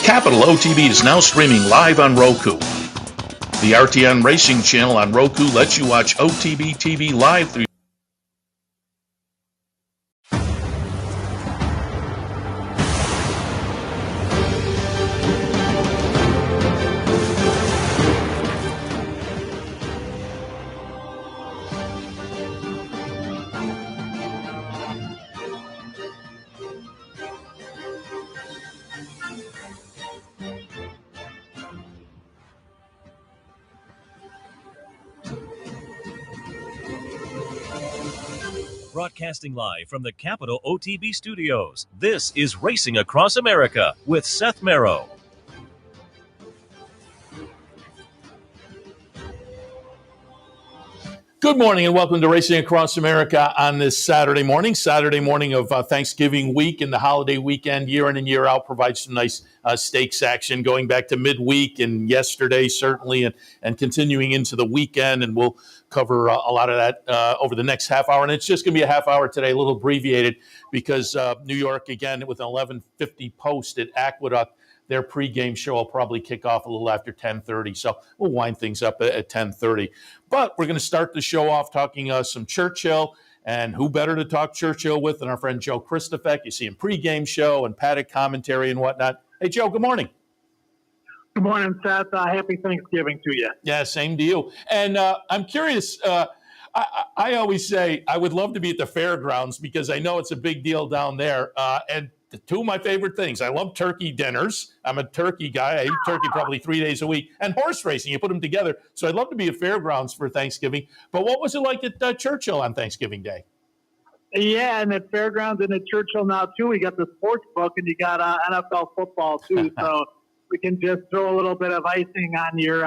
Capital OTB is now streaming live on Roku. The RTN Racing channel on Roku lets you watch OTB TV live through Broadcasting live from the Capital OTB studios, this is Racing Across America with Seth Merrow. Good morning and welcome to Racing Across America on this Saturday morning of Thanksgiving week and the holiday weekend. Year in and year out provides some nice stakes action going back to midweek and yesterday certainly and continuing into the weekend. And we'll cover a lot of that over the next half hour. And it's just going to be a half hour today, a little abbreviated because New York, again, with an 11:50 post at Aqueduct. Their pregame show will probably kick off a little after 10:30, so we'll wind things up at 10:30. But we're going to start the show off talking some Churchill, and who better to talk Churchill with than our friend Joe Kristufek. You see him pregame show and paddock commentary and whatnot. Hey, Joe, good morning. Good morning, Seth. Happy Thanksgiving to you. Yeah, same to you. And I'm curious, I always say I would love to be at the fairgrounds because I know it's a big deal down there, and two of my favorite things. I love turkey dinners. I'm a turkey guy. I eat turkey probably 3 days a week. And horse racing, you put them together. So I'd love to be at fairgrounds for Thanksgiving. But what was it like at Churchill on Thanksgiving Day? Yeah, and at fairgrounds and at Churchill now, too, we got the sports book and you got NFL football, too. So we can just throw a little bit of icing on your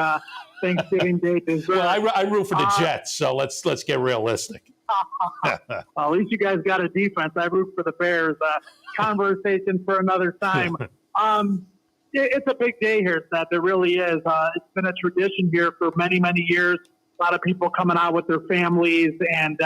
Thanksgiving Day dessert. Well, I root for the Jets, so let's get realistic. Well, at least you guys got a defense. I root for the Bears. Conversation for another time. It's a big day here, Seth. It really is. It's been a tradition here for many, many years. A lot of people coming out with their families, and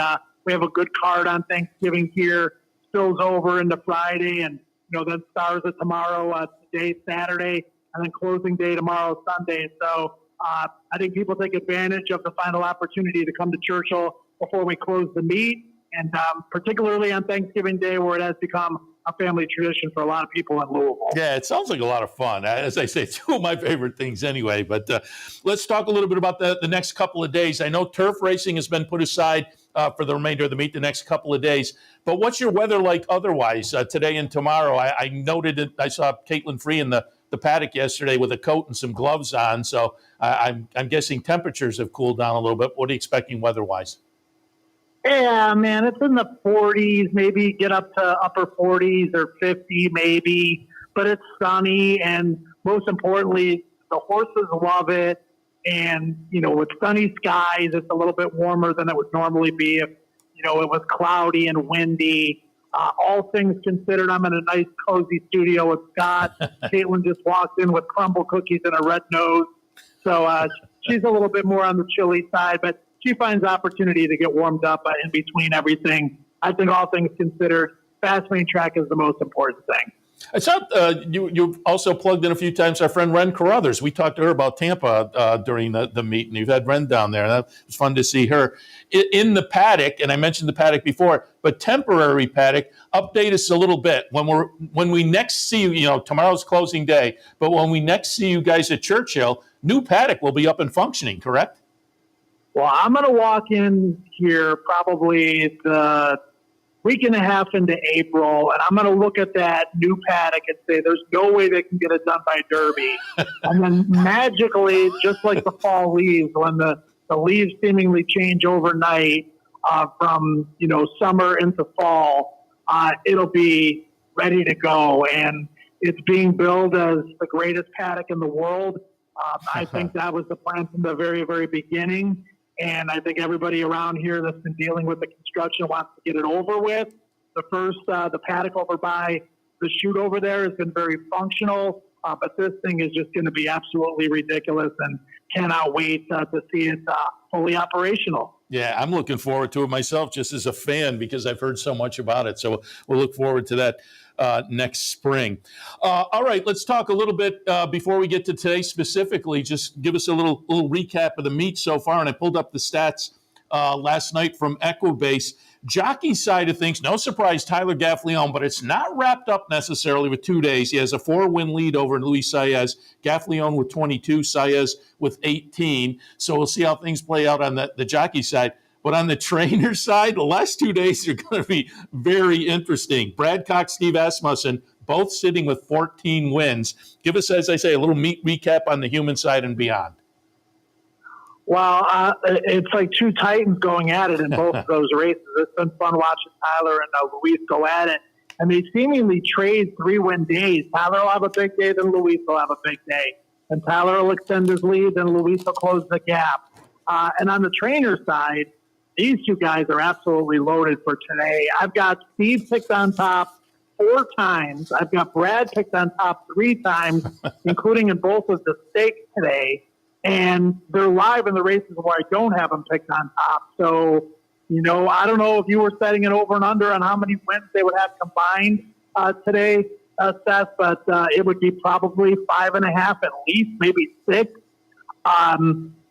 we have a good card on Thanksgiving here. Spills over into Friday, and then stars it tomorrow, today, Saturday, and then closing day tomorrow, Sunday. So I think people take advantage of the final opportunity to come to Churchill before we close the meet, and particularly on Thanksgiving Day where it has become a family tradition for a lot of people in Louisville. Yeah, it sounds like a lot of fun. As I say, two of my favorite things anyway. But let's talk a little bit about the next couple of days. I know turf racing has been put aside for the remainder of the meet the next couple of days. But what's your weather like otherwise today and tomorrow? I noted it. I saw Caitlin Free in the paddock yesterday with a coat and some gloves on. So I'm guessing temperatures have cooled down a little bit. What are you expecting weather-wise? Yeah, man, it's in the 40s, maybe get up to upper 40s or 50 maybe, but it's sunny, and most importantly, the horses love it, and, with sunny skies, it's a little bit warmer than it would normally be if, it was cloudy and windy. All things considered, I'm in a nice, cozy studio with Scott. Caitlin just walked in with crumble cookies and a red nose, so she's a little bit more on the chilly side, but she finds opportunity to get warmed up in between everything. I think all things considered, fast lane track is the most important thing. I saw you've also plugged in a few times our friend Ren Carruthers. We talked to her about Tampa during the meet, and you've had Ren down there. And that was fun to see her in the paddock. And I mentioned the paddock before, but temporary paddock. Update us a little bit when we next see you. Tomorrow's closing day, but when we next see you guys at Churchill, new paddock will be up and functioning. Correct? Well, I'm going to walk in here probably the week and a half into April, and I'm going to look at that new paddock and say, there's no way they can get it done by Derby. And then magically, just like the fall leaves, when the leaves seemingly change overnight from, summer into fall, it'll be ready to go. And it's being billed as the greatest paddock in the world. I think that was the plan from the very, very beginning. And I think everybody around here that's been dealing with the construction wants to get it over with. The paddock over by the chute over there has been very functional, but this thing is just going to be absolutely ridiculous, and cannot wait to see it fully operational. Yeah, I'm looking forward to it myself just as a fan because I've heard so much about it. So we'll look forward to that next spring. All right, let's talk a little bit before we get to today specifically. Just give us a little recap of the meet so far. And I pulled up the stats last night from Equibase. Jockey side of things, no surprise, Tyler Gaffalione, but it's not wrapped up necessarily with 2 days. He has a 4-win lead over Luis Saez. Gaffalione with 22, Saez with 18. So we'll see how things play out on the jockey side. But on the trainer side, the last 2 days are going to be very interesting. Brad Cox, Steve Asmussen, both sitting with 14 wins. Give us, as I say, a little recap on the human side and beyond. Well, it's like two titans going at it in both of those races. It's been fun watching Tyler and Luis go at it. And they seemingly trade 3-win days. Tyler will have a big day, then Luis will have a big day. And Tyler will extend his lead, then Luis will close the gap. And on the trainer side, these two guys are absolutely loaded for today. I've got Steve picked on top 4 times. I've got Brad picked on top 3 times, including in both of the stakes today. And they're live in the races where I don't have them picked on top. So, I don't know if you were setting it over and under on how many wins they would have combined today, Seth, but it would be probably 5.5 at least, maybe 6.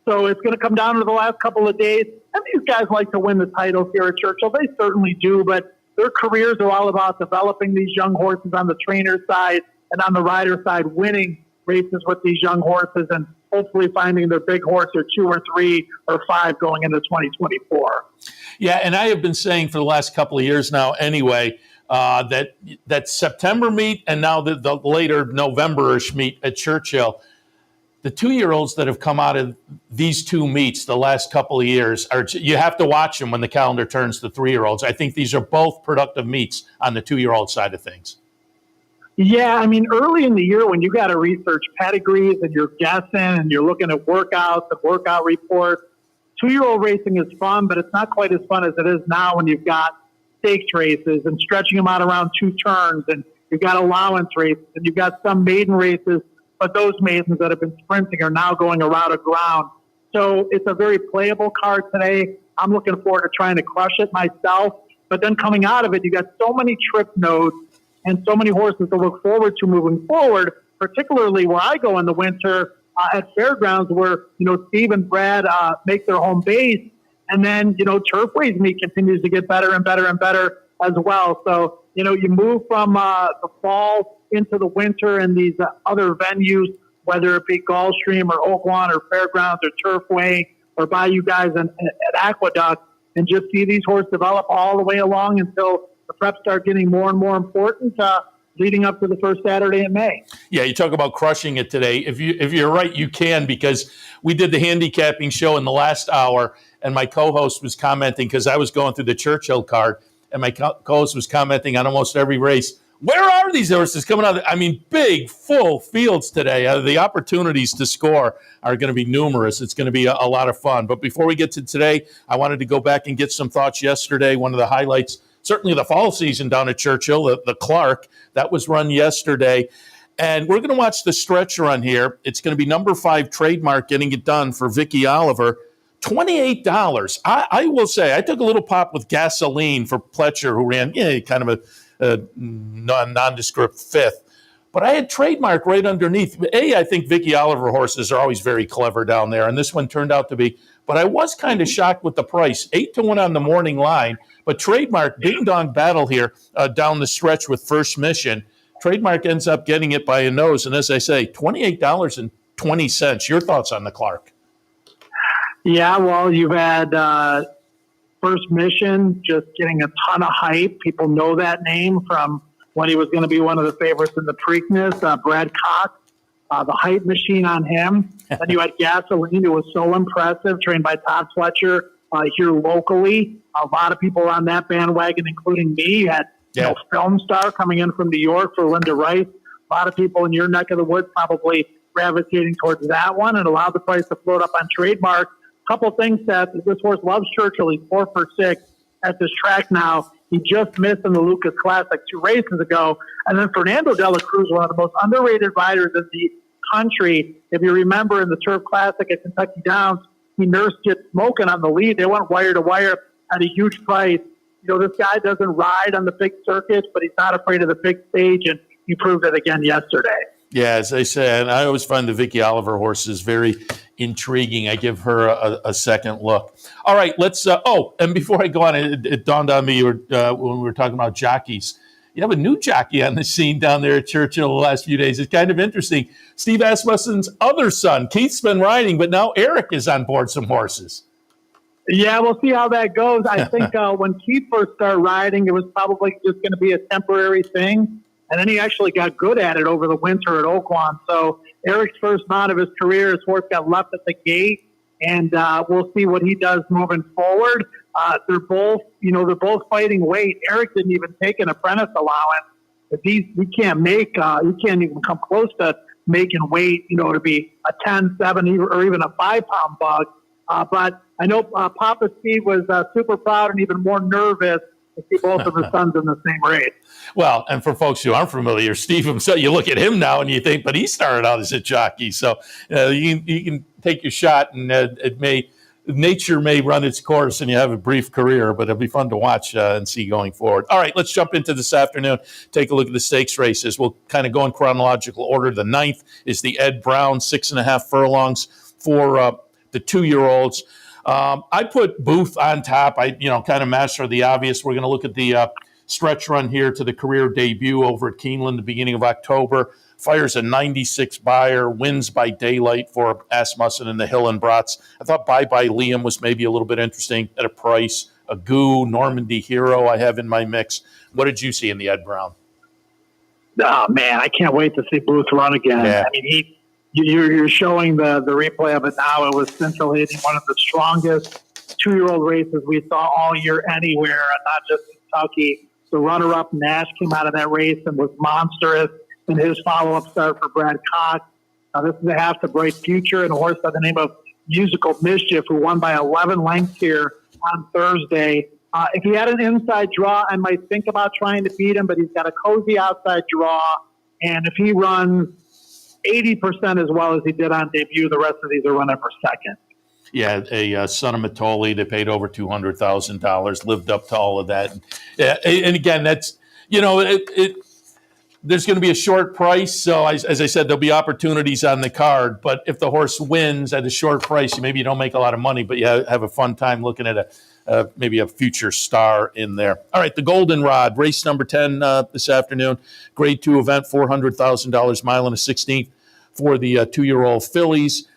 So it's going to come down to the last couple of days. And these guys like to win the titles here at Churchill. They certainly do, but their careers are all about developing these young horses on the trainer side and on the rider side, winning races with these young horses and hopefully finding their big horse or 2 or 3 or 5 going into 2024. Yeah, and I have been saying for the last couple of years now anyway, that September meet and now the later November-ish meet at Churchill, the 2-year-olds that have come out of these 2 meets the last couple of years, you have to watch them when the calendar turns to 3-year-olds. I think these are both productive meets on the 2-year-old side of things. Yeah, I mean, early in the year when you got to research pedigrees and you're guessing and you're looking at workouts and workout reports, 2-year-old racing is fun, but it's not quite as fun as it is now when you've got stakes races and stretching them out around 2 turns, and you've got allowance races, and you've got some maiden races, but those maidens that have been sprinting are now going around a ground. So it's a very playable card today. I'm looking forward to trying to crush it myself. But then coming out of it, you got so many trip notes and so many horses to look forward to moving forward, particularly where I go in the winter at fairgrounds where, Steve and Brad make their home base. And then, Turfway's meet continues to get better and better and better as well. So, you move from the fall into the winter and these other venues, whether it be Gulfstream or Oaklawn or Fairgrounds or Turfway or Bayou guys at Aqueduct, and just see these horses develop all the way along until the prep start getting more and more important leading up to the first Saturday in May. Yeah, you talk about crushing it today. If you're right, you can, because we did the handicapping show in the last hour, and my co-host was commenting because I was going through the Churchill card, and my co-host was commenting on almost every race. Where are these horses coming out? I mean, big, full fields today. The opportunities to score are going to be numerous. It's going to be a lot of fun. But before we get to today, I wanted to go back and get some thoughts yesterday. One of the highlights, certainly the fall season down at Churchill, the Clark, that was run yesterday. And we're going to watch the stretch run here. It's going to be number 5 Trademark getting it done for Vicky Oliver. $28. I will say, I took a little pop with Gasoline for Pletcher, who ran kind of a nondescript 5th. But I had Trademark right underneath. I think Vicky Oliver horses are always very clever down there, and this one turned out to be. But I was kind of shocked with the price. 8-1 on the morning line. But Trademark, ding-dong battle here down the stretch with First Mission. Trademark ends up getting it by a nose. And as I say, $28.20. Your thoughts on the Clark? Yeah, well, you've had First Mission just getting a ton of hype. People know that name from when he was going to be one of the favorites in the Preakness. Brad Cox, the hype machine on him. Then you had Gasoline, who was so impressive, trained by Todd Fletcher here locally. A lot of people on that bandwagon, including me. You had Film Star coming in from New York for Linda Rice. A lot of people in your neck of the woods probably gravitating towards that one, and allowed the price to float up on Trademark. Couple things, Seth. This horse loves Churchill. He's 4 for 6 at this track now. He just missed in the Lucas Classic 2 races ago. And then Fernando de la Cruz, one of the most underrated riders in the country. If you remember in the Turf Classic at Kentucky Downs, he nursed it smoking on the lead. They went wire to wire at a huge price. This guy doesn't ride on the big circuits, but he's not afraid of the big stage, and he proved it again yesterday. Yeah, as I said, I always find the Vicky Oliver horses very intriguing. I give her a second look. All right, let's. And before I go on, it dawned on me when we were talking about jockeys. You have a new jockey on the scene down there at Churchill the last few days. It's kind of interesting. Steve Asmussen's other son, Keith's been riding, but now Eric is on board some horses. Yeah, we'll see how that goes. I think when Keith first started riding, it was probably just going to be a temporary thing. And then he actually got good at it over the winter at Oaklawn. So Eric's first mount of his career, his horse got left at the gate, and we'll see what he does moving forward. They're both fighting weight. Eric didn't even take an apprentice allowance. If he can't even come close to making weight, to be a 10, 7, or even a 5-pound bug. But I know Papa Steve was super proud and even more nervous to see both of his sons in the same race. Well, and for folks who aren't familiar, Steve himself, you look at him now and you think, but he started out as a jockey. So you can take your shot, and nature may run its course and you have a brief career, but it'll be fun to watch and see going forward. All right, let's jump into this afternoon. Take a look at the stakes races. We'll kind of go in chronological order. The 9th is the Ed Brown, 6.5 furlongs for the 2-year-olds. I put Booth on top. I kind of master the obvious. We're going to look at the stretch run here to the career debut over at Keeneland the beginning of October. Fires a 96 buyer, wins by daylight for Asmussen and the Hill and Brats. I thought Bye Bye Liam was maybe a little bit interesting at a price. A Goo, Normandy Hero I have in my mix. What did you see in the Ed Brown? Oh, man, I can't wait to see Booth run again. Yeah. I mean, you're showing the replay of it now. It was scintillating, one of the strongest 2-year-old races we saw all year anywhere, not just Kentucky. The runner-up, Nash, came out of that race and was monstrous in his follow-up start for Brad Cox. This is a half to bright future, and a horse by the name of Musical Mischief, who won by 11 lengths here on Thursday. If he had an inside draw, I might think about trying to beat him, but he's got a cozy outside draw, and if he runs 80% as well as he did on debut, the rest of these are running for second. Yeah, a son of Matoli. They paid over $200,000, lived up to all of that. And again, that's, there's going to be a short price. So as I said, there'll be opportunities on the card. But if the horse wins at a short price, maybe you don't make a lot of money, but you have a fun time looking at maybe a future star in there. All right, the Goldenrod, race number 10 this afternoon. Grade 2 event, $400,000, mile and a 16th for the 2-year-old fillies.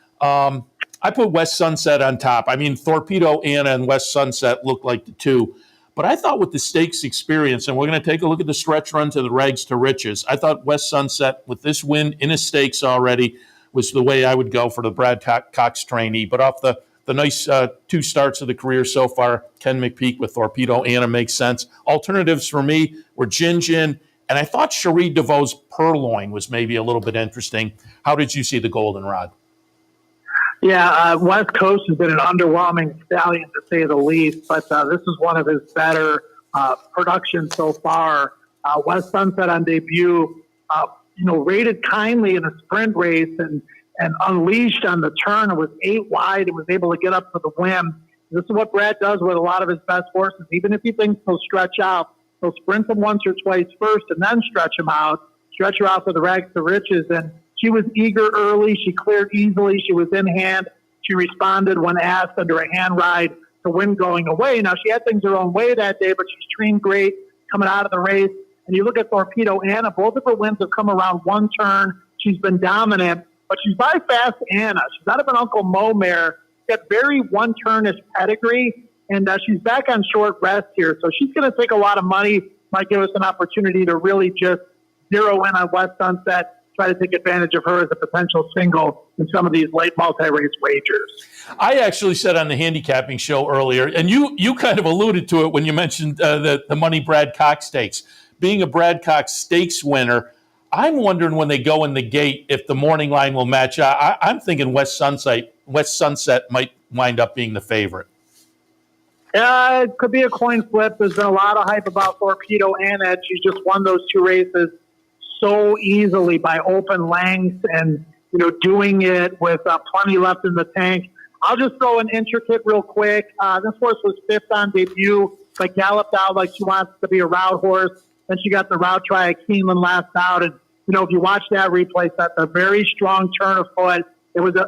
I put West Sunset on top. I mean, Torpedo Anna and West Sunset look like the two. But I thought with the stakes experience, and we're going to take a look at the stretch run to the Rags to Riches, I thought West Sunset, with this win in a stakes already, was the way I would go for the Brad Cox trainee. But off the nice 2 starts of the career so far, Ken McPeak with Torpedo Anna makes sense. Alternatives for me were Gin Gin, and I thought Cherie DeVoe's Purloin was maybe a little bit interesting. How did you see the Goldenrod? Yeah, West Coast has been an underwhelming stallion, to say the least, but this is one of his better productions so far. West Sunset on debut, rated kindly in a sprint race and unleashed on the turn. It was 8 wide and was able to get up for the win. This is what Brad does with a lot of his best horses. Even if he thinks he'll stretch out, he'll sprint them once or twice first and then stretch her out for the Rags to Riches. And she was eager early. She cleared easily. She was in hand. She responded when asked under a hand ride to win going away. Now, she had things her own way that day, but she's trained great coming out of the race. And you look at Torpedo Anna, both of her wins have come around one turn. She's been dominant, but she's by Fast Anna. She's out of an Uncle Mo mare. She's got very one-turnish pedigree, and she's back on short rest here. So she's going to take a lot of money, might give us an opportunity to really just zero in on West Sunset, try to take advantage of her as a potential single in some of these late multi-race wagers. I actually said on the handicapping show earlier, and you kind of alluded to it when you mentioned the money Brad Cox stakes. Being a Brad Cox stakes winner, I'm wondering when they go in the gate if the morning line will match. I'm thinking West Sunset might wind up being the favorite. It could be a coin flip. There's been a lot of hype about Torpedo Anna. She just won those 2 races so easily by open lengths and, doing it with plenty left in the tank. I'll just throw an Intricate real quick. This horse was fifth on debut, but galloped out like she wants to be a route horse. Then she got the route try at Keeneland last out. And, if you watch that replay, that's a very strong turn of foot. It was an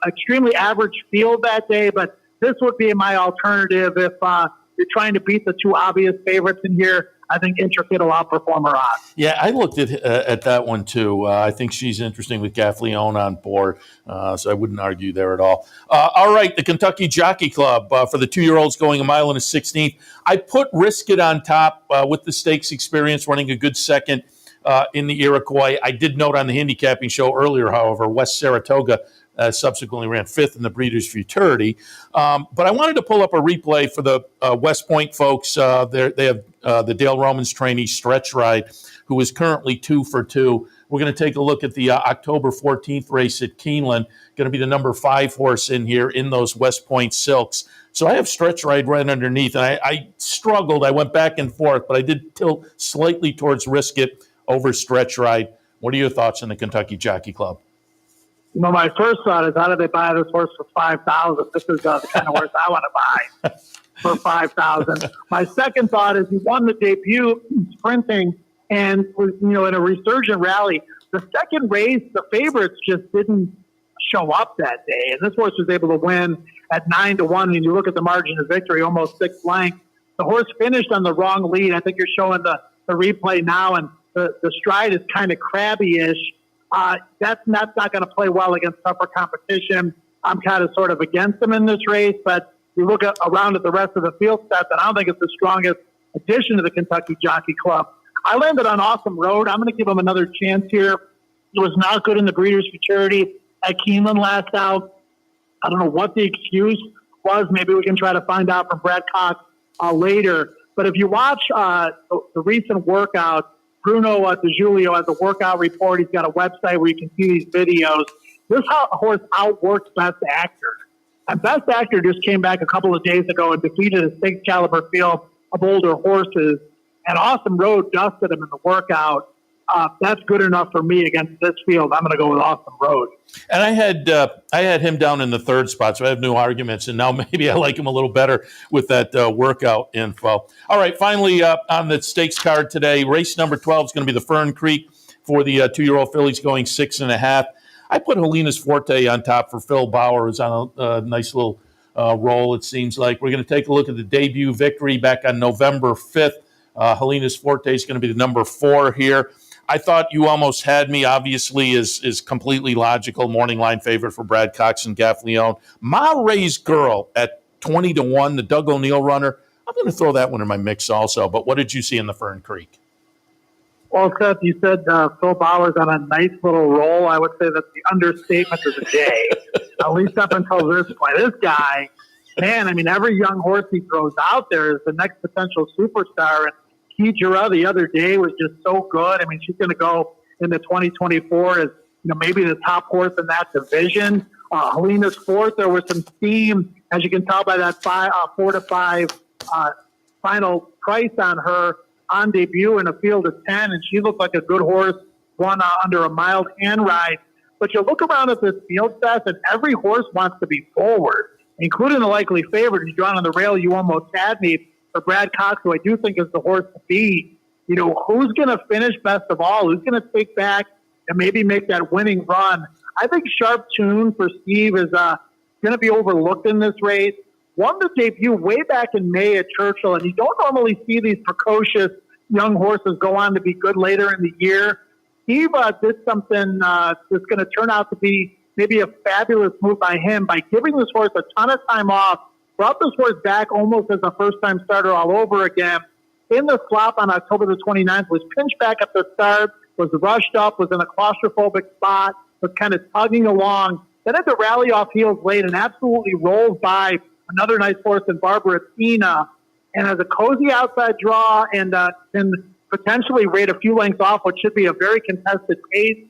extremely average field that day, but this would be my alternative if you're trying to beat the two obvious favorites in here. I think Intricate will outperform her odds. Yeah, I looked at that one too. I think she's interesting with Gaffleone on board, so I wouldn't argue there at all. All right, the Kentucky Jockey Club for the 2-year-olds going a mile and a 16th. I put Risk It on top with the stakes experience, running a good second in the Iroquois. I did note on the handicapping show earlier, however, West Saratoga subsequently ran fifth in the Breeders' Futurity. But I wanted to pull up a replay for the West Point folks. They have the Dale Romans trainee Stretch Ride, who is currently 2 for 2. We're going to take a look at the October 14th race at Keeneland. Going to be the number 5 horse in here in those West Point Silks. So I have Stretch Ride right underneath. And I struggled. I went back and forth, but I did tilt slightly towards Risk It over Stretch Ride. What are your thoughts on the Kentucky Jockey Club? My first thought is, how did they buy this horse for $5,000? This is the kind of horse I want to buy for $5,000. My second thought is, he won the debut sprinting and was, in a resurgent rally. The second race, the favorites just didn't show up that day, and this horse was able to win at 9-1. And you look at the margin of victory, almost 6 lengths. The horse finished on the wrong lead. I think you're showing the replay now, and the stride is kind of crabby-ish. That's not going to play well against tougher competition. I'm kind of sort of against them in this race, but you look around at the rest of the field stats, and I don't think it's the strongest addition to the Kentucky Jockey Club. I landed on Awesome Road. I'm going to give him another chance here. It was not good in the Breeders' Futurity at Keeneland last out. I don't know what the excuse was. Maybe we can try to find out from Brad Cox later. But if you watch the recent workout, Bruno DeGiulio has a workout report. He's got a website where you can see these videos. This horse outworks Best Actor. And Best Actor just came back a couple of days ago and defeated a stakes caliber field of older horses. And Awesome Road dusted him in the workout. That's good enough for me against this field. I'm going to go with Awesome Road. And I had him down in the 3rd spot, so I have no arguments. And now maybe I like him a little better with that workout info. All right, finally on the stakes card today, race number 12 is going to be the Fern Creek for the 2-year-old fillies going 6.5. I put Helena's Forte on top for Phil Bauer, who's on a nice little roll, it seems like. We're going to take a look at the debut victory back on November 5th. Helena's Forte is going to be the number 4 here. I thought You Almost Had Me, obviously, is completely logical. Morning line favorite for Brad Cox and Gaffleone. Ma Ray's Girl at 20-1, the Doug O'Neill runner. I'm going to throw that one in my mix also. But what did you see in the Fern Creek? Well, Seth, you said Phil Bauer's on a nice little roll. I would say that's the understatement of the day, at least up until this point. This guy, man, every young horse he throws out there is the next potential superstar. And Kijera the other day was just so good. She's going to go into 2024 as maybe the top horse in that division. Helena's Forte, there was some steam, as you can tell by that 4-5 final price on her on debut in a field of 10, and she looked like a good horse, won under a mild hand ride. But you look around at this field, Seth, and every horse wants to be forward, including the likely favorite who's drawn on the rail. You Almost Had Me for Brad Cox, who I do think is the horse to beat. Who's going to finish best of all? Who's going to take back and maybe make that winning run? I think Sharp Tune for Steve is going to be overlooked in this race. Won the debut way back in May at Churchill, and you don't normally see these precocious young horses go on to be good later in the year. Steve did something that's going to turn out to be maybe a fabulous move by him by giving this horse a ton of time off, brought this horse back almost as a first-time starter all over again. In the slop on October the 29th, was pinched back at the start, was rushed up, was in a claustrophobic spot, was kind of tugging along. Then had to rally off heels late and absolutely rolls by another nice horse in Barbara Tina, and has a cozy outside draw and can potentially rate a few lengths off what should be a very contested pace.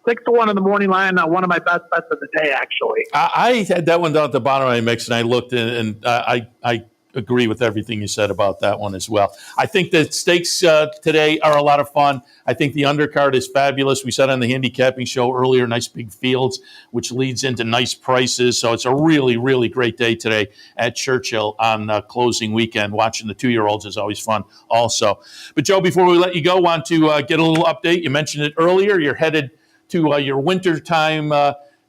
6-1 in the morning line, one of my best bets of the day, actually. I had that one down at the bottom of my mix, and I looked and I agree with everything you said about that one as well. I think the stakes today are a lot of fun. I think the undercard is fabulous. We said on the handicapping show earlier, nice big fields, which leads into nice prices. So it's a really, really great day today at Churchill on closing weekend. Watching the 2-year-olds is always fun also. But Joe, before we let you go, want to get a little update. You mentioned it earlier. You're headed to your wintertime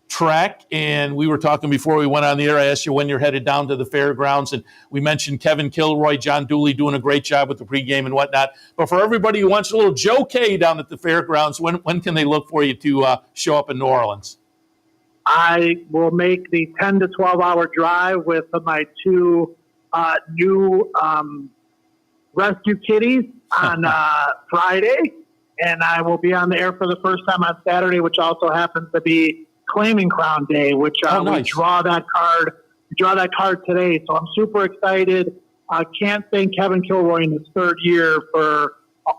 track, and we were talking before we went on the air. I asked you when you're headed down to the fairgrounds, and we mentioned Kevin Kilroy, John Dooley doing a great job with the pregame and whatnot. But for everybody who wants a little Joe K down at the fairgrounds, when can they look for you to show up in New Orleans? I will make the 10 to 12 hour drive with my 2 new rescue kitties on Friday, and I will be on the air for the first time on Saturday, which also happens to be Claiming Crown Day, which nice. we draw that card. We draw that card today, so I'm super excited. I can't thank Kevin Kilroy in his 3rd year for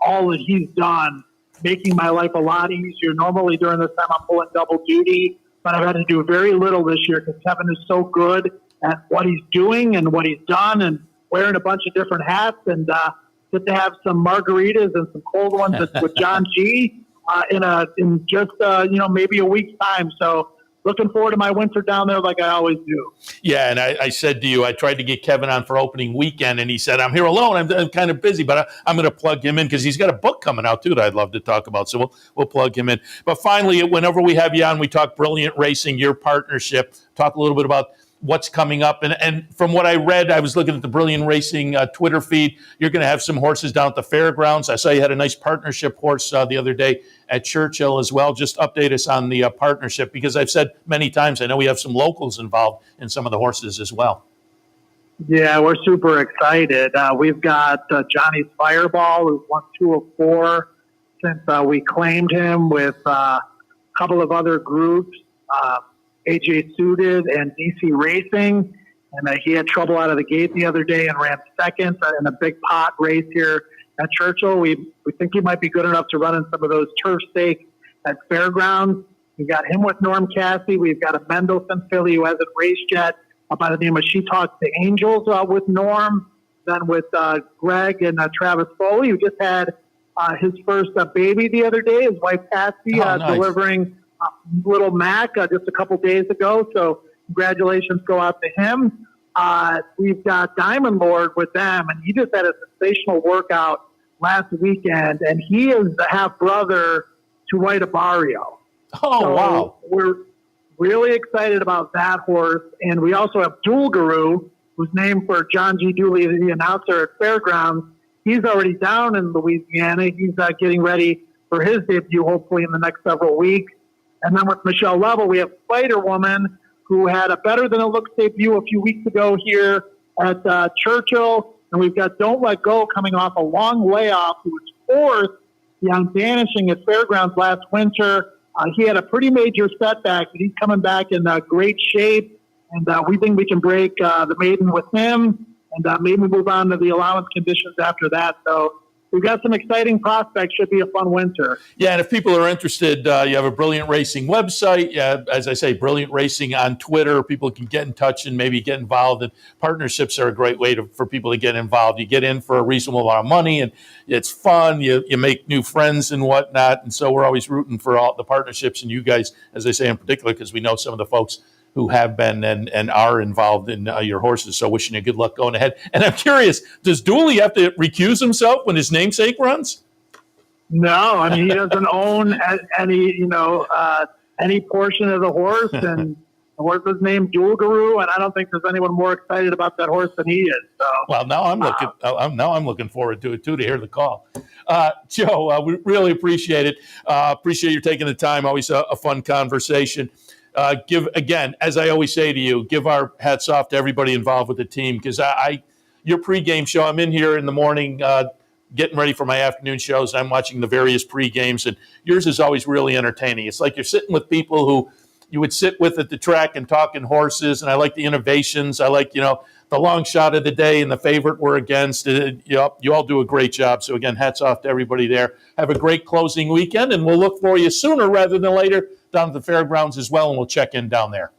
all that he's done, making my life a lot easier. Normally during this time I'm pulling double duty, but I've had to do very little this year because Kevin is so good at what he's doing and what he's done, and wearing a bunch of different hats, and get to have some margaritas and some cold ones with John G. In just maybe a week's time. So looking forward to my winter down there like I always do. Yeah, and I said to you, I tried to get Kevin on for opening weekend, and he said, I'm here alone. I'm kind of busy, but I'm going to plug him in because he's got a book coming out, too, that I'd love to talk about. So we'll plug him in. But finally, whenever we have you on, we talk Brilliant Racing, your partnership, talk a little bit about what's coming up. And from what I read, I was looking at the Brilliant Racing Twitter feed. You're going to have some horses down at the fairgrounds. I saw you had a nice partnership horse the other day at Churchill as well. Just update us on the partnership, because I've said many times, I know we have some locals involved in some of the horses as well. Yeah, we're super excited. We've got Johnny's Fireball, who's won 2 of 4 since we claimed him, with a couple of other groups. AJ Suited and DC Racing, and he had trouble out of the gate the other day and ran 2nd in a big pot race here at Churchill. We think he might be good enough to run in some of those turf stakes at fairgrounds. We've got him with Norm Cassie. We've got a Mendelssohn filly who hasn't raced yet by the name of She Talks to Angels with Norm. Then with Greg and Travis Foley, who just had his first baby the other day. His wife Patsy nice. delivering little Mac just a couple days ago. So congratulations go out to him. We've got Diamond Lord with them, and he just had a sensational workout last weekend, and he is the half brother to White Abario. Oh, so wow. We're really excited about that horse. And we also have Dual Guru, who's named for John G. Dooley, the announcer at Fairgrounds. He's already down in Louisiana. He's getting ready for his debut, hopefully in the next several weeks. And then with Michelle Lovell, we have Spider Woman, who had a better than it looks debut a few weeks ago here at Churchill. And we've got Don't Let Go coming off a long layoff, who was 4th on Vanishing at Fairgrounds last winter. He had a pretty major setback, but he's coming back in great shape. And we think we can break the maiden with him, and maybe move on to the allowance conditions after that. So we've got some exciting prospects. Should be a fun winter. Yeah, and if people are interested, you have a Brilliant Racing website. Yeah, as I say, Brilliant Racing on Twitter. People can get in touch and maybe get involved. And partnerships are a great way for people to get involved. You get in for a reasonable amount of money, and it's fun. You make new friends and whatnot. And so we're always rooting for all the partnerships, and you guys, as I say, in particular, because we know some of the folks who have been and are involved in your horses. So wishing you good luck going ahead. And I'm curious, does Dooley have to recuse himself when his namesake runs? No, I mean, he doesn't own any portion of the horse, and the horse is named Dual Guru, and I don't think there's anyone more excited about that horse than he is. So, well, now I'm looking forward to it too, to hear the call. Joe, we really appreciate it. Appreciate you taking the time. Always a fun conversation. Give, again, as I always say to you, give our hats off to everybody involved with the team, because your pregame show, I'm in here in the morning getting ready for my afternoon shows. I'm watching the various pregames, and yours is always really entertaining. It's like you're sitting with people who you would sit with at the track and talking horses, and I like the innovations. I like, the long shot of the day and the favorite we're against. You all do a great job. So, again, hats off to everybody there. Have a great closing weekend, and we'll look for you sooner rather than later down at the fairgrounds as well, and we'll check in down there.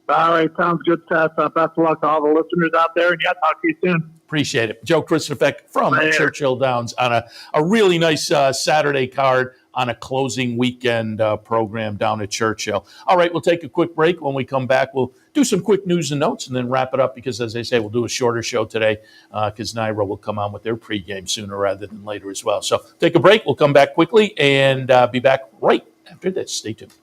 All right, sounds good, Seth. Best of luck to all the listeners out there, and talk to you soon. Appreciate it. Joe Kristufek from Later. Churchill Downs on a really nice Saturday card on a closing weekend program down at Churchill. All right, we'll take a quick break. When we come back, we'll do some quick news and notes and then wrap it up because, as I say, we'll do a shorter show today because Naira will come on with their pregame sooner rather than later as well. So take a break. We'll come back quickly and be back right after this. Stay tuned.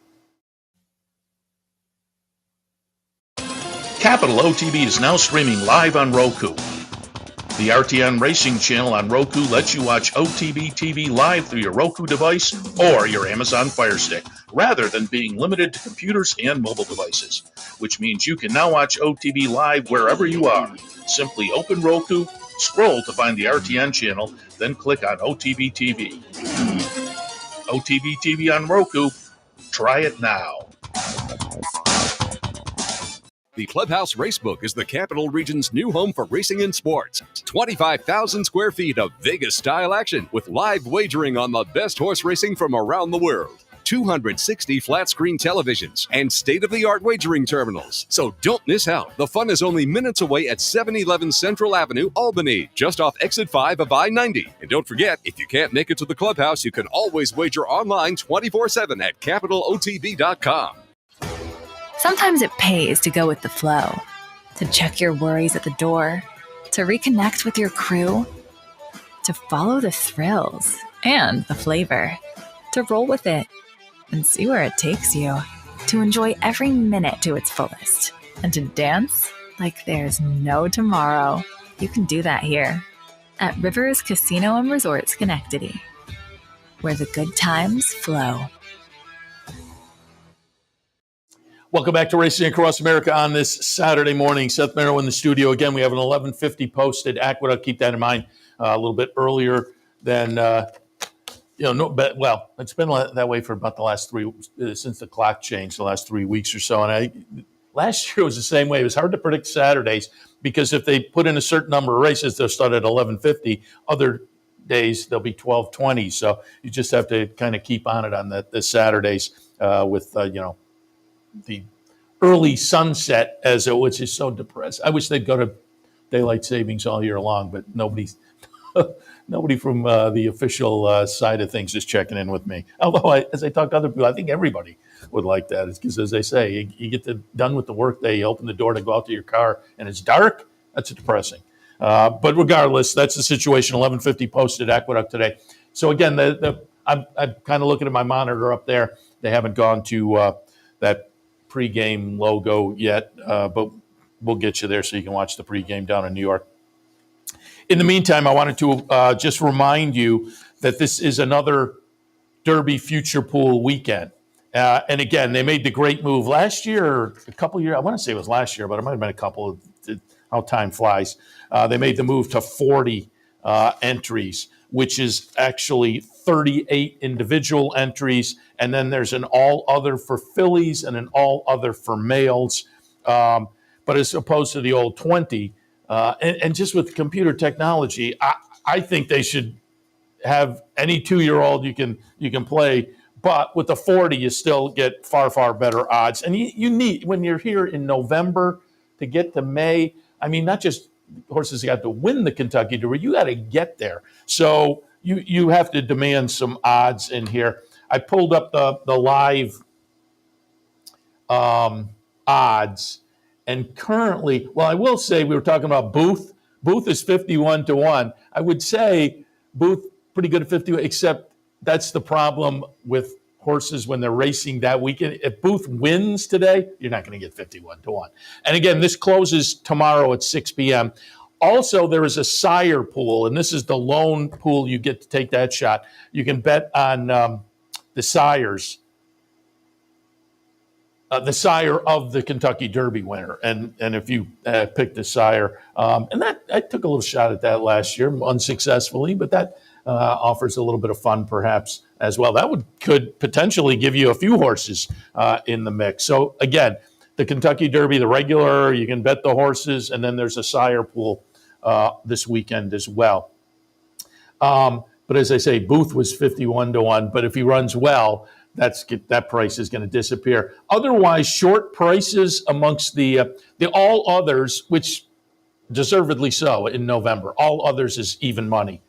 Capital OTB is now streaming live on Roku. The RTN Racing channel on Roku lets you watch OTB TV live through your Roku device or your Amazon Fire Stick, rather than being limited to computers and mobile devices, which means you can now watch OTB live wherever you are. Simply open Roku, scroll to find the RTN channel, then click on OTB TV. OTB TV on Roku. Try it now. The Clubhouse Racebook is the Capital Region's new home for racing and sports. 25,000 square feet of Vegas-style action with live wagering on the best horse racing from around the world. 260 flat-screen televisions and state-of-the-art wagering terminals. So don't miss out. The fun is only minutes away at 711 Central Avenue, Albany, just off Exit 5 of I-90. And don't forget, if you can't make it to the Clubhouse, you can always wager online 24/7 at capitalotb.com. Sometimes it pays to go with the flow, to check your worries at the door, to reconnect with your crew, to follow the thrills and the flavor, to roll with it and see where it takes you, to enjoy every minute to its fullest, and to dance like there's no tomorrow. You can do that here at Rivers Casino and Resort Schenectady, where the good times flow. Welcome back to Racing Across America on this Saturday morning. Seth Merrow in the studio again. We have an 11:50 posted Aqueduct. Keep that in mind. A little bit earlier than it's been that way for about the last since the clock changed the last 3 weeks or so. And last year was the same way. It was hard to predict Saturdays because if they put in a certain number of races, they'll start at 11:50. Other days they'll be 12:20. So you just have to kind of keep on it on the Saturdays with the early sunset which is so depressing. I wish they'd go to daylight savings all year long, but nobody from the official side of things is checking in with me. Although, as I talk to other people, I think everybody would like that. It's because, as they say, you get done with the work day, you open the door to go out to your car, and it's dark. That's depressing. But regardless, that's the situation. 11:50 posted Aqueduct today. So again, I'm kind of looking at my monitor up there. They haven't gone to that pregame logo yet, but we'll get you there so you can watch the pregame down in New York. In the meantime, I wanted to just remind you that this is another Derby Future Pool weekend. And again, they made the great move last year, or a couple years. I want to say it was last year, but it might have been a couple. How time flies. They made the move to 40 entries, which is actually 38 individual entries, and then there's an all other for fillies and an all other for males. But as opposed to the old 20, and just with computer technology, I think they should have any 2-year-old you can play. But with the 40, you still get far, far better odds. And you need, when you're here in November to get to May, I mean, not just horses got to win the Kentucky Derby, you got to get there. So you have to demand some odds in here. I pulled up the live odds, and currently, well, I will say we were talking about Booth. Booth is 51-1. I would say Booth pretty good at 51, except that's the problem with horses when they're racing that weekend. If Booth wins today, you're not going to get 51-1. And again, this closes tomorrow at 6 p.m. Also, there is a sire pool, and this is the lone pool you get to take that shot. You can bet on the sires, the sire of the Kentucky Derby winner. And if you pick the sire, and that I took a little shot at that last year unsuccessfully, but that offers a little bit of fun perhaps as well. That could potentially give you a few horses in the mix. So again, the Kentucky Derby, the regular, you can bet the horses, and then there's a sire pool this weekend as well. But as I say, Booth was 51-1, but if he runs well, that price is going to disappear. Otherwise, short prices amongst the all others, which deservedly so in November. All others is even money.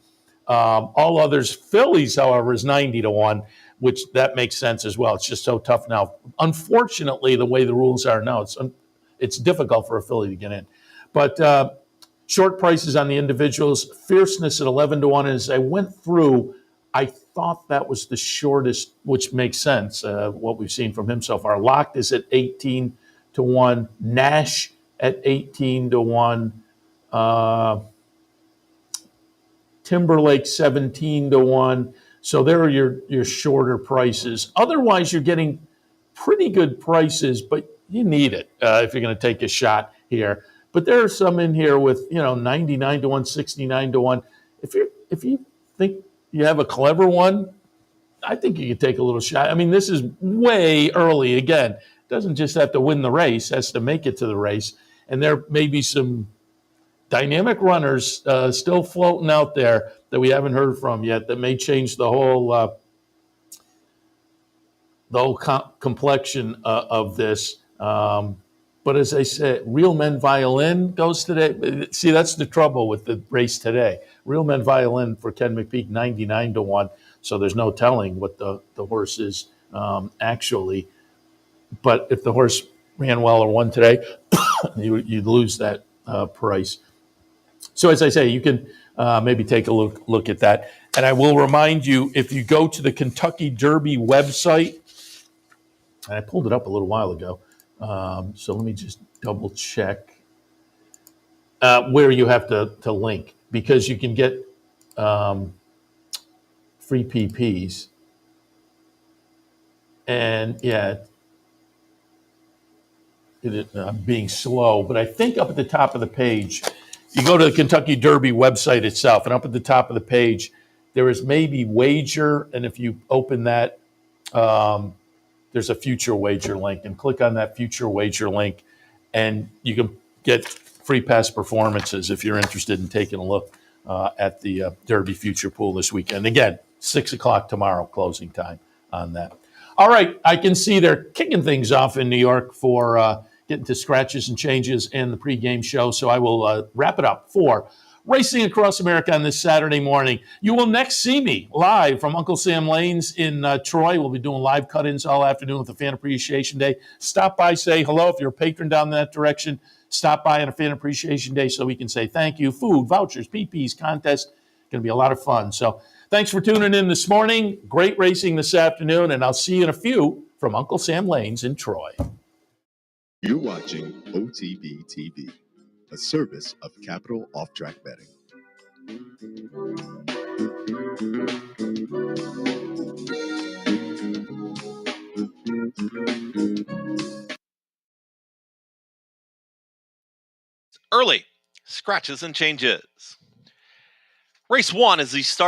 All others, Phillies, however, is 90-1, which that makes sense as well. It's just so tough now. Unfortunately, the way the rules are now, it's difficult for a Philly to get in. But short prices on the individuals, fierceness at 11-1. And as I went through, I thought that was the shortest, which makes sense. What we've seen from him so far. Locked is at 18-1. Nash at 18-1. Timberlake 17-1. So there are your shorter prices. Otherwise, you're getting pretty good prices, but you need it if you're going to take a shot here. But there are some in here with 99-1, 69-1. If you think you have a clever one, I think you could take a little shot. I mean, this is way early. Again, it doesn't just have to win the race; it has to make it to the race. And there may be some dynamic runners still floating out there that we haven't heard from yet that may change the whole complexion of this. But as I said, Real Men Violin goes today. See, that's the trouble with the race today. Real Men Violin for Ken McPeak, 99-1. So there's no telling what the horse is actually. But if the horse ran well or won today, you'd lose that price. So as I say, you can maybe take a look at that. And I will remind you, if you go to the Kentucky Derby website, and I pulled it up a little while ago, so let me just double check where you have to link, because you can get free PPs. And yeah, I'm being slow, but I think up at the top of the page, you go to the Kentucky Derby website itself, and up at the top of the page, there is maybe wager, and if you open that, there's a future wager link, and click on that future wager link, and you can get free pass performances if you're interested in taking a look at the Derby future pool this weekend. Again, 6 o'clock tomorrow, closing time on that. All right, I can see they're kicking things off in New York for getting to scratches and changes in the pregame show, so I will wrap it up for Racing Across America on this Saturday morning. You will next see me live from Uncle Sam Lane's in Troy. We'll be doing live cut-ins all afternoon with the Fan Appreciation Day. Stop by, say hello. If you're a patron down that direction, stop by on a Fan Appreciation Day so we can say thank you. Food, vouchers, PPs, contest. Going to be a lot of fun. So thanks for tuning in this morning. Great racing this afternoon, and I'll see you in a few from Uncle Sam Lane's in Troy. You're watching OTB TV, a service of Capital Off-Track Betting. Early scratches and changes. Race 1 is the start